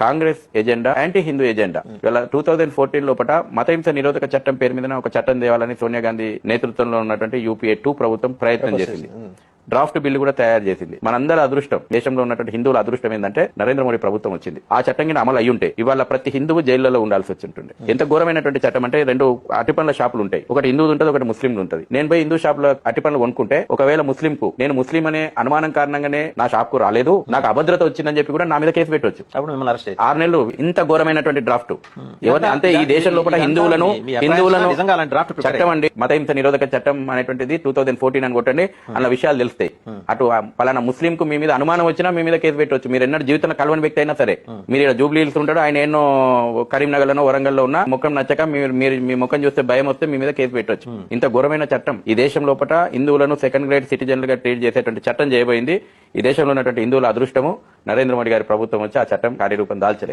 Congress agenda anti Hindu agenda. ఇలా 2014 లోపల మతహింస నిరోధక చట్టం పేరు మీద ఒక చట్టం తేవాలని సోనియా గాంధీ నేతృత్వంలో ఉన్నటువంటి యూపీఏ 2 ప్రభుత్వం ప్రయత్నం చేసింది. డ్రాఫ్ట్ బిల్లు కూడా తయారు చేసింది. మనందరి అదృష్టం, దేశంలో ఉన్నటువంటి హిందువుల అదృష్టం ఏంటంటే నరేంద్ర మోడీ ప్రభుత్వం వచ్చింది. ఆ చట్టం కింద అమలు అయ్యుంటే ఇవాళ ప్రతి హిందువు జైల్లో ఉండాల్సి వచ్చింటుంది. ఎంత ఘోరమైనటువంటి చట్టం అంటే, 2 అరటిపండ్ల షాపులు ఉంటాయి, ఒకటి హిందువు ఉంటుంది, ఒకటి ముస్లింలు ఉంటుంది. నేను పోయి హిందూ షాప్ లో అరటిపండ్లు కొనుక్కుంటే ఒకవేళ ముస్లిం కు నేను ముస్లిం అనే అనుమానం కారణంగానే నా షాప్ కు రాలేదు, నాకు అభద్రత వచ్చిందని చెప్పి కూడా నా మీద కేసు పెట్టవచ్చు. 6 నెలలు. ఇంత ఘోరమైనటువంటి డ్రాఫ్ట్ అంతే. ఈ దేశం లోపల హిందువులను చట్టం అండి, మతహింస నిరోధక చట్టం అనేటువంటిది 2014 అని కొట్టండి, అన్న విషయాలు తెలుస్తాయి. అటు పలానా ముస్లిం కు మీ మీద అనుమానం వచ్చినా మీ మీద కేసు పెట్టవచ్చు. మీరు ఎన్నడూ జీవితంలో కలవని వ్యక్తి అయినా సరే, మీరు ఇక్కడ జూబ్లీ హిల్స్ ఉంటాడు, ఆయన ఎన్నో కరీంనగర్ లోనో వరంగల్ లో ఉన్న ముఖం నచ్చక మీరు మీ ముఖం చూస్తే భయం వస్తే మీ మీద కేసు పెట్టవచ్చు. ఇంత ఘోరమైన చట్టం ఈ దేశం లోపల హిందువులను సెకండ్ గ్రేడ్ సిటిజన్లుగా ట్రీట్ చేసేటువంటి చట్టం చేయబోయింది. ఈ దేశంలో ఉన్నటువంటి హిందువుల అదృష్టము నరేంద్ర మోడీ గారి ప్రభుత్వం వచ్చి ఆ చట్టం కార్యరూపం దాల్చలేదు.